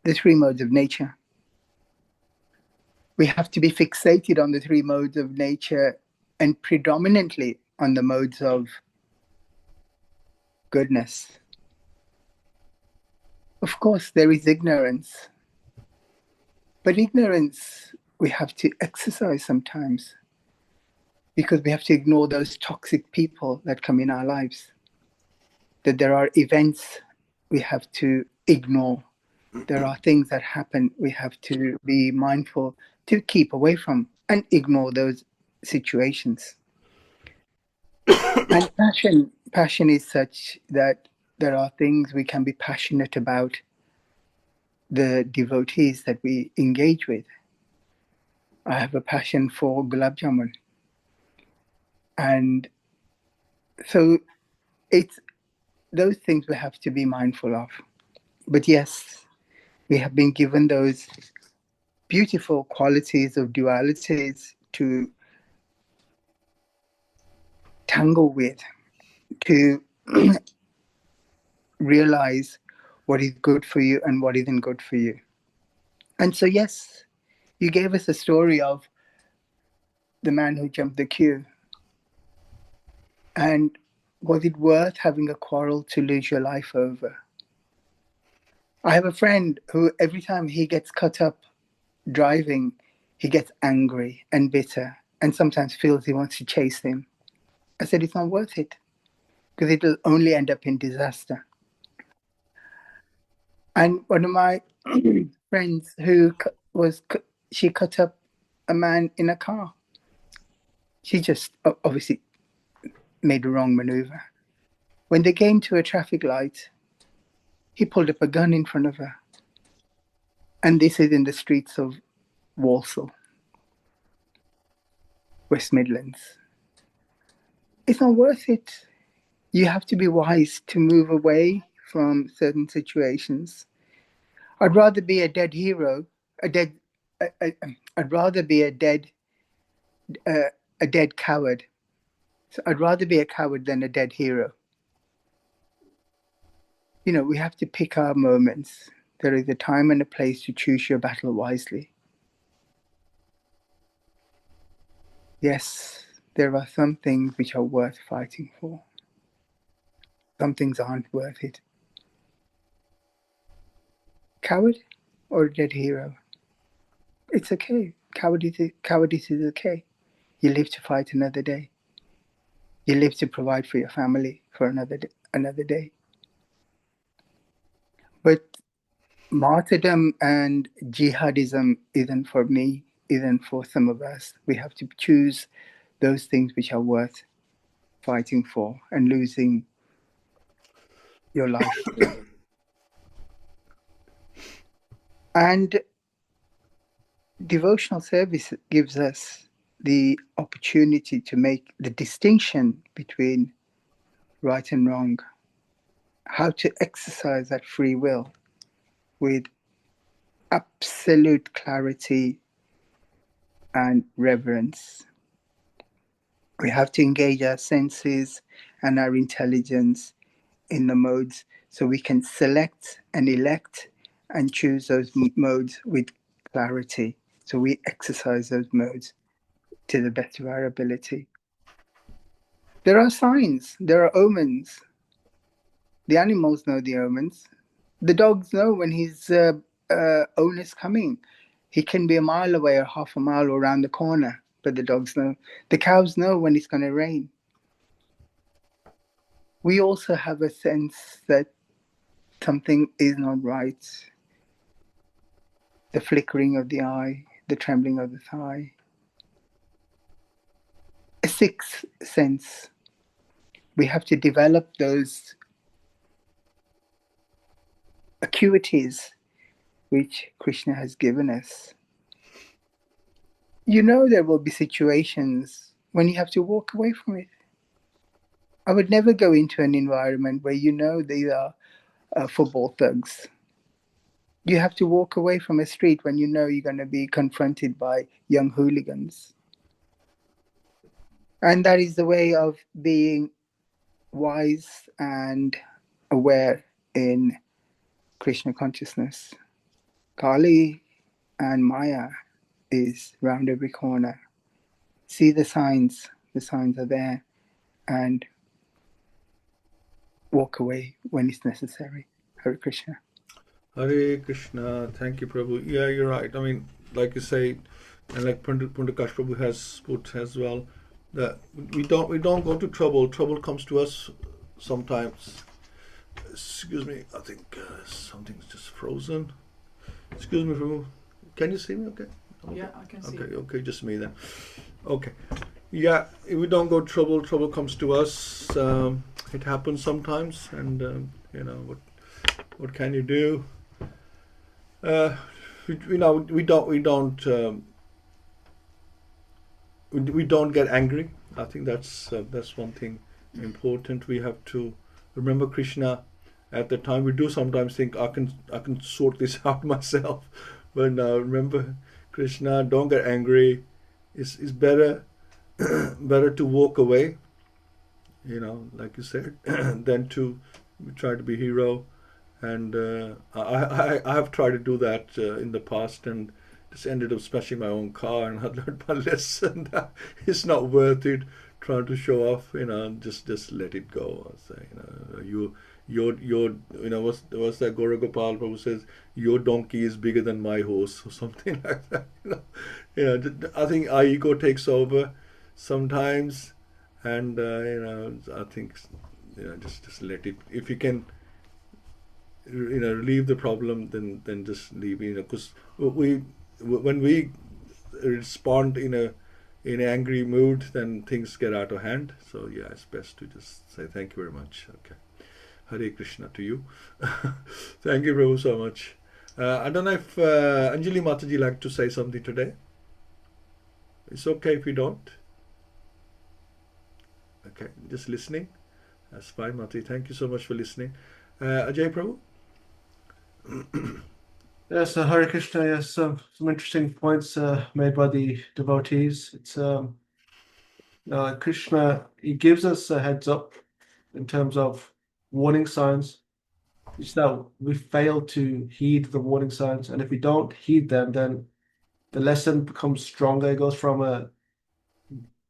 the three modes of nature. We have to be fixated on the three modes of nature and predominantly on the modes of goodness. Of course, there is ignorance, but ignorance we have to exercise sometimes because we have to ignore those toxic people that come in our lives. That there are events we have to ignore. There are things that happen we have to be mindful to keep away from and ignore those situations. And passion is such that there are things we can be passionate about the devotees that we engage with. I have a passion for gulab jamun. And so it's those things we have to be mindful of. But yes, we have been given those beautiful qualities of dualities to tangle with, to realize what is good for you and what isn't good for you. And so, yes, you gave us a story of the man who jumped the queue. And was it worth having a quarrel to lose your life over? I have a friend who every time he gets cut up driving, he gets angry and bitter and sometimes feels he wants to chase him. I said, it's not worth it because it'll only end up in disaster. And one of my friends who she cut up a man in a car. She just obviously made a wrong maneuver. When they came to a traffic light, he pulled up a gun in front of her. And this is in the streets of Walsall, West Midlands. It's not worth it. You have to be wise to move away from certain situations. I'd rather be a dead hero, I'd rather be a dead coward. So I'd rather be a coward than a dead hero. We have to pick our moments. There is a time and a place to choose your battle wisely. Yes, there are some things which are worth fighting for. Some things aren't worth it. Coward or a dead hero? It's okay. Cowardice is okay. You live to fight another day. You live to provide for your family for another day. But Martyrdom and jihadism isn't for me, isn't for some of us. We have to choose those things which are worth fighting for and losing your life for. And devotional service gives us the opportunity to make the distinction between right and wrong, how to exercise that free will with absolute clarity and reverence. We have to engage our senses and our intelligence in the modes so we can select and elect and choose those modes with clarity. So we exercise those modes to the best of our ability. There are signs, there are omens. The animals know the omens. The dogs know when his owner's coming. He can be a mile away or half a mile or around the corner, but the dogs know. The cows know when it's going to rain. We also have a sense that something is not right. The flickering of the eye, the trembling of the thigh. A sixth sense. We have to develop those acuities which Krishna has given us. You know there will be situations when you have to walk away from it. I would never go into an environment where you know these are football thugs. You have to walk away from a street when you know you're going to be confronted by young hooligans. And that is the way of being wise and aware in Krishna consciousness. Kali and Maya is round every corner. See the signs are there, and walk away when it's necessary. Hare Krishna.
Hare Krishna. Thank you, Prabhu. Yeah, you're right. I mean, like you say, and like Pundakash Prabhu has put as well, that we don't go to trouble. Trouble comes to us sometimes. Excuse me. I think something's just frozen. Excuse me, Prabhu. Can you see me? Okay.
Yeah, I can see.
Okay, just me then. Okay. Yeah, if we don't go trouble comes to us. It happens sometimes, and you know what can you do? We don't get angry. I think that's one thing important. We have to remember Krishna. At the time, we do sometimes think I can sort this out myself, but remember Krishna. Don't get angry. It's better better to walk away, you know, like you said, than to try to be hero. And I have tried to do that in the past, and just ended up smashing my own car, and I learned my lesson. It's not worth it trying to show off, you know. Just let it go. I say, your you know, what's that Gaura Gopal Prabhu says, your donkey is bigger than my horse, or something like that. I think our ego takes over sometimes, and I think just let it. If you can relieve the problem, then just leave, because when we respond in an angry mood, then things get out of hand. So yeah, it's best to just say thank you very much. Okay, Hare Krishna to you. Thank you, Prabhu, so much. I don't know if Anjali Mataji like to say something today. It's okay if you don't. Okay, just listening. That's fine, Mati. Thank you so much for listening. Ajay Prabhu?
Yes, Hare Krishna. Yes, some interesting points made by the devotees. It's Krishna. He gives us a heads up in terms of warning signs. It's that we fail to heed the warning signs, and if we don't heed them, then the lesson becomes stronger. It goes from a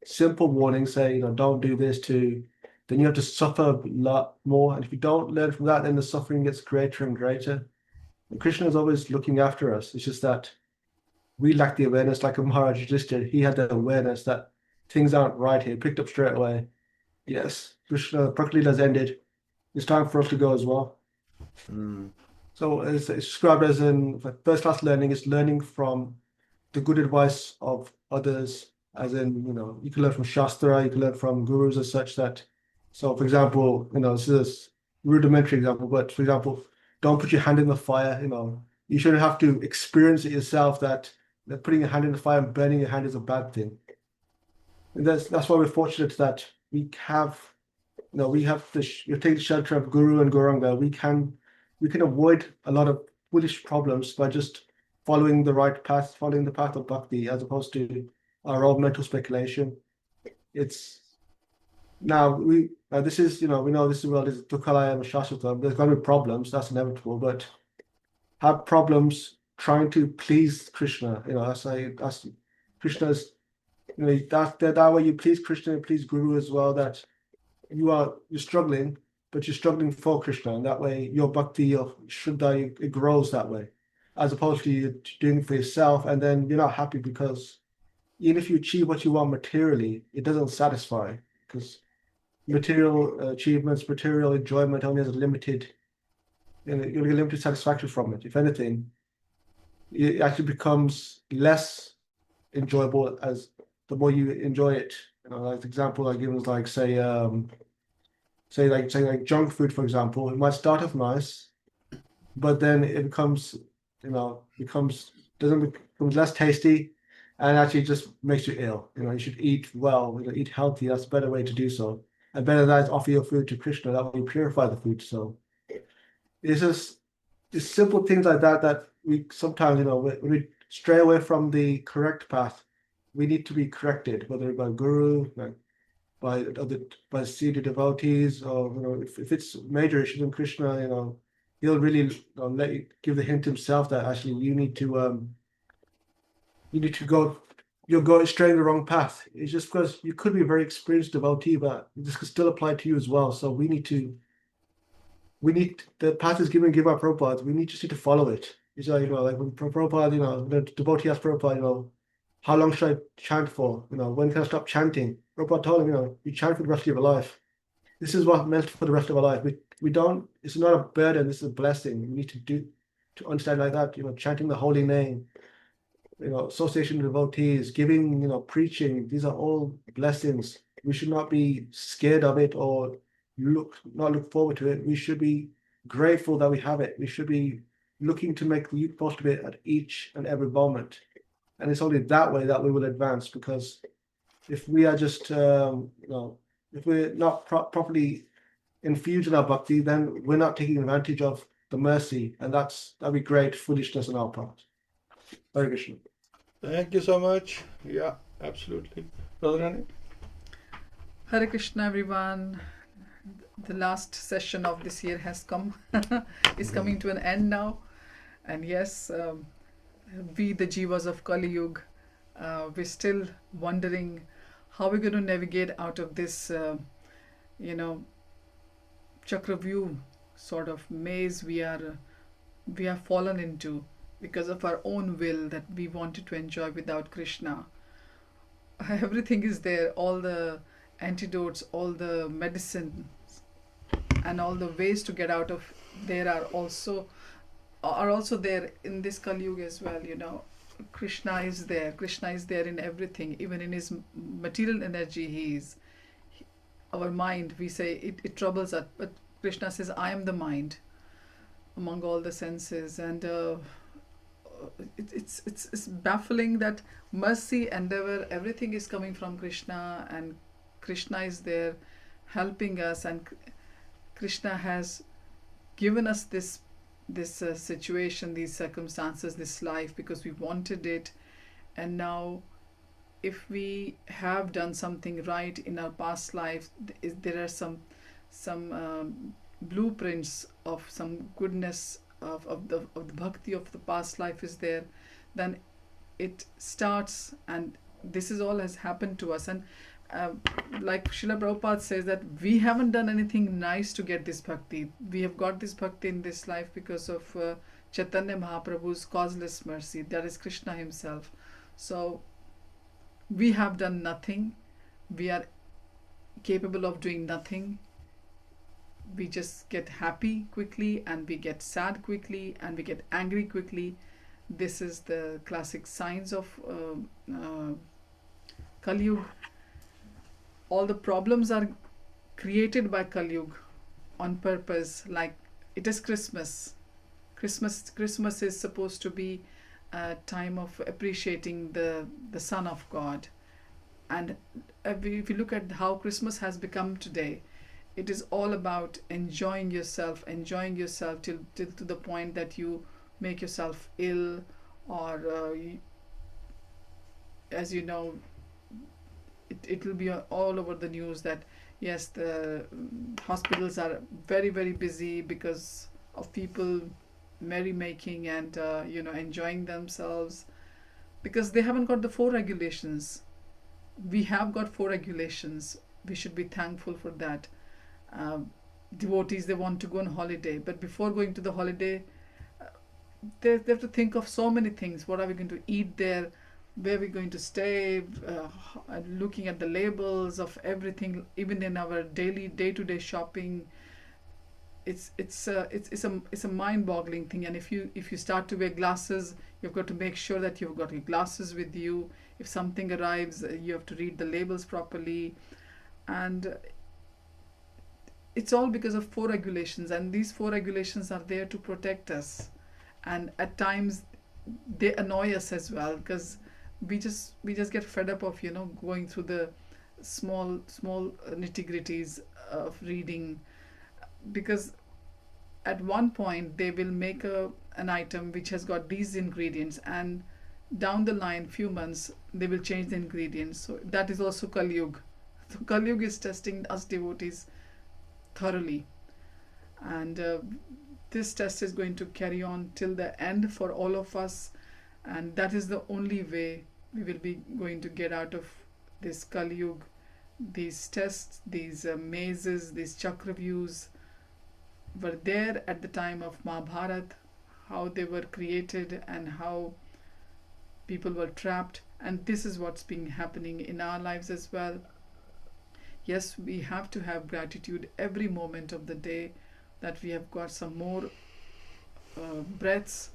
simple warning, say, don't do this, to then you have to suffer a lot more. And if you don't learn from that, then the suffering gets greater and greater. And Krishna is always looking after us. It's just that we lack the awareness, like Maharaj just did. He had the awareness that things aren't right here, picked up straight away. Yes, Krishna Prakriti has ended. It's time for us to go as well. So it's described as in first class learning is learning from the good advice of others, as in, you can learn from Shastra, you can learn from gurus as such that. So for example, this is a rudimentary example, but for example, don't put your hand in the fire, you shouldn't have to experience it yourself that putting your hand in the fire and burning your hand is a bad thing. And that's why we're fortunate that we have, you take the shelter of Guru and Gauranga. We can avoid a lot of foolish problems by just following the right path, following the path of bhakti, as opposed to our own mental speculation. It's now this is, we know this world is Dukhalaya and Shashvata. There's going to be problems, that's inevitable, but have problems trying to please Krishna. That's Krishna's, that way you please Krishna and please Guru as well, that you're struggling, but you're struggling for Krishna, and that way your bhakti, your Shraddha, it grows that way, as opposed to you doing it for yourself, and then you're not happy because even if you achieve what you want materially, it doesn't satisfy, because material achievements, material enjoyment only has a limited, you'll get limited satisfaction from it. If anything, it actually becomes less enjoyable as the more you enjoy it. Like the example I give is like say like junk food, for example. It might start off nice, but then it becomes less tasty, and actually just makes you ill. You should eat well, eat healthy. That's a better way to do so. And better than that is offer your food to Krishna. That way you purify the food. So it's simple things like that we sometimes, when we stray away from the correct path, we need to be corrected, whether by guru, by seated devotees, or if it's major issues in Krishna, he'll really let you give the hint himself that actually you need to go, you're going straight in the wrong path. It's just because you could be a very experienced devotee, but this could still apply to you as well. So we need the path is given by Prabhupada. We just need to follow it. It's like, like when Prabhupada, the devotee asked Prabhupada, how long should I chant for? When can I stop chanting? Prabhupada told him, you chant for the rest of your life. This is what meant for the rest of our life. We don't, it's not a burden, this is a blessing. We need to understand like that, chanting the holy name, association with devotees, giving, preaching, these are all blessings. We should not be scared of it or not look forward to it. We should be grateful that we have it. We should be looking to make the most of it at each and every moment. And it's only that way that we will advance, because if we are just, if we're not properly infused in our bhakti, then we're not taking advantage of the mercy, and that'd be great foolishness on our part. Hare Krishna.
Thank you so much. Yeah, absolutely. Radharani?
Hare Krishna, everyone. The last session of this year has come, is coming to an end now. And yes, we, the Jivas of Kali Yuga, we're still wondering how we're going to navigate out of this, Chakravyuh sort of maze we have fallen into because of our own will that we wanted to enjoy without Krishna. Everything is there, all the antidotes, all the medicines, and all the ways to get out of there are also there in this Kali Yuga as well. Krishna is there. Krishna is there in everything, even in his material energy. Our mind, we say it troubles us, but Krishna says, I am the mind among all the senses. And it's baffling that mercy, endeavor, everything is coming from Krishna, and Krishna is there helping us, and Krishna has given us this situation, these circumstances, this life, because we wanted it. And now, if we have done something right in our past life, there are some blueprints of some goodness of the bhakti of the past life is there, then it starts, and this is all has happened to us. And like Srila Prabhupada says, that we haven't done anything nice to get this bhakti. We have got this bhakti in this life because of Chaitanya Mahaprabhu's causeless mercy. That is Krishna himself. So we have done nothing. We are capable of doing nothing. we just get happy quickly, and we get sad quickly, and we get angry quickly. This is the classic signs of Kali Yuga. All the problems are created by Kali Yuga on purpose. Like, it is Christmas. Christmas is supposed to be a time of appreciating the Son of God. And if you look at how Christmas has become today, it is all about enjoying yourself till to the point that you make yourself ill, or as you know, it will be all over the news that yes, the hospitals are very, very busy because of people merrymaking and enjoying themselves, because they haven't got the 4 regulations. We have got 4 regulations. We should be thankful for that. Devotees, they want to go on holiday, but before going to the holiday, they have to think of so many things. What are we going to eat there? Where are we going to stay? Looking at the labels of everything, even in our day-to-day shopping, it's a mind-boggling thing. And if you start to wear glasses, you've got to make sure that you've got your glasses with you. If something arrives, you have to read the labels properly, and it's all because of 4 regulations. And these 4 regulations are there to protect us, and at times they annoy us as well, because we just get fed up of going through the small nitty-gritties of reading, because at one point they will make an item which has got these ingredients, and down the line, few months, they will change the ingredients. So that is also Kali Yuga. So Kali Yuga is testing us devotees thoroughly, and this test is going to carry on till the end for all of us, and that is the only way we will be going to get out of this Kali Yuga. These tests, these mazes, these chakravyus were there at the time of Mahabharata, how they were created and how people were trapped, and this is what's been happening in our lives as well. Yes, we have to have gratitude every moment of the day that we have got some more breaths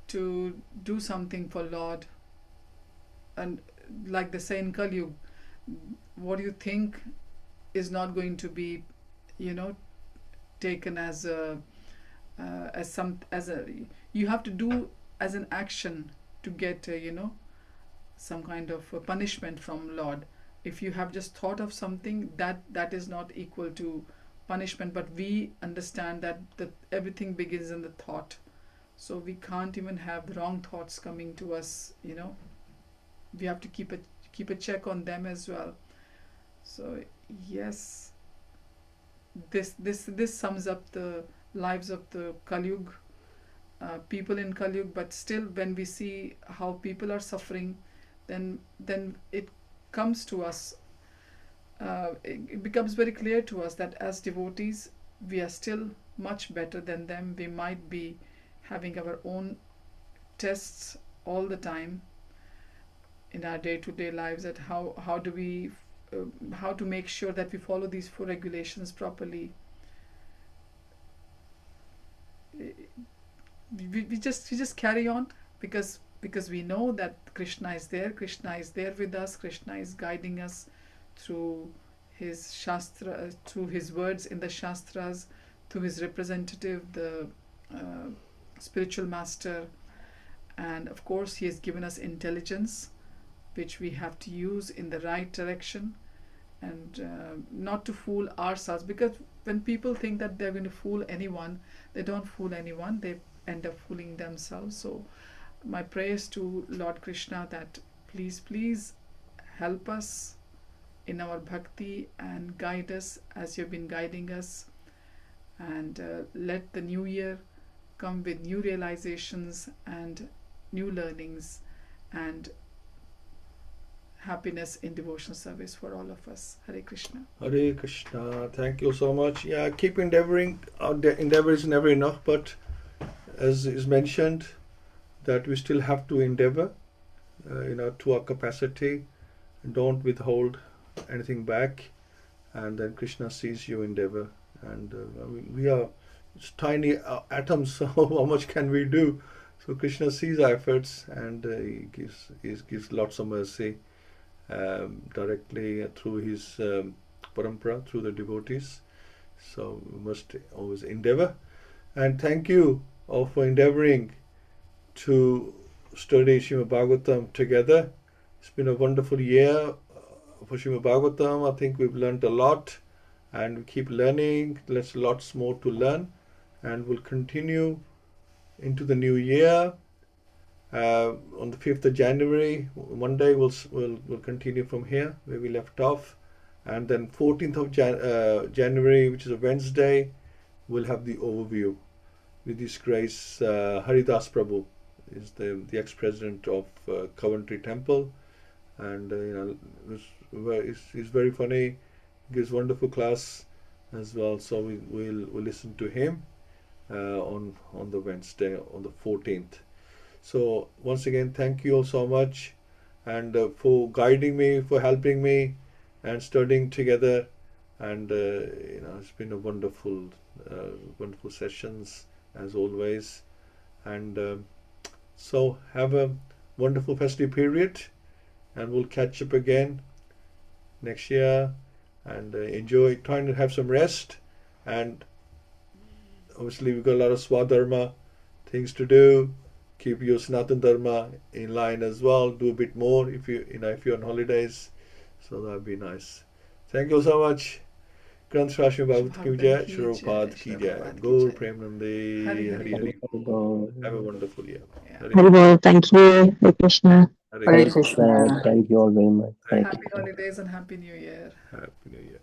to do something for Lord. And like they say in Kali Yuga, what you think is not going to be taken as you have to do as an action to get some kind of punishment from Lord. If you have just thought of something, that is not equal to punishment, but we understand that everything begins in the thought, so we can't even have the wrong thoughts coming to us. We have to keep a check on them as well. So yes, this sums up the lives of the Kali Yuga, people in Kali Yuga. But still, when we see how people are suffering, then it comes to us, it becomes very clear to us that as devotees, we are still much better than them. We might be having our own tests all the time in our day-to-day lives, at how do we how to make sure that we follow these 4 regulations properly. We just carry on, because we know that Krishna is there with us. Krishna is guiding us through his shastra, through his words in the shastras, through his representative, the spiritual master, and of course he has given us intelligence, which we have to use in the right direction, and not to fool ourselves, because when people think that they're going to fool anyone, they don't fool anyone, they end up fooling themselves. So my prayers to Lord Krishna that please help us in our bhakti and guide us as you've been guiding us, and let the new year come with new realizations and new learnings and happiness in devotional service for all of us. Hare Krishna.
Hare Krishna. Thank you so much. Yeah, keep endeavoring. Endeavor is never enough, but as is mentioned, that we still have to endeavor, to our capacity. Don't withhold anything back, and then Krishna sees you endeavor, And I mean, we are tiny atoms, so how much can we do? So Krishna sees our efforts, and he gives lots of mercy directly through his parampara, through the devotees. So we must always endeavor. And thank you all for endeavoring to study Śrīmad-Bhāgavatam together. It's been a wonderful year for Śrīmad-Bhāgavatam. I think we've learned a lot, and we keep learning. There's lots more to learn, and we'll continue into the new year. On the 5th of January, Monday, we'll continue from here where we left off, and then 14th of January, which is a Wednesday, we'll have the overview. With His Grace, Haridas Prabhu is the ex-president of Coventry Temple, and he's very funny, gives wonderful class as well. So we'll listen to him on the Wednesday, on the 14th. So once again, thank you all so much, and for guiding me, for helping me, and studying together. And it's been a wonderful sessions as always. And so have a wonderful festive period, and we'll catch up again next year. And enjoy, trying to have some rest. And obviously we've got a lot of Swadharma things to do. Keep your Sanatana Dharma in line as well. Do a bit more if you're on holidays. So that'd be nice. Thank you so much. Granth Śrīmad-Bhāgavatam ki jai, Srila Prabhupada ki jai, Gaur Premanande, Hari Hari. Have a wonderful year.
Hari thank you, Hare Krishna.
Hare Krishna.
Thank you all very much.
Happy holidays and Happy New Year.
Happy New Year.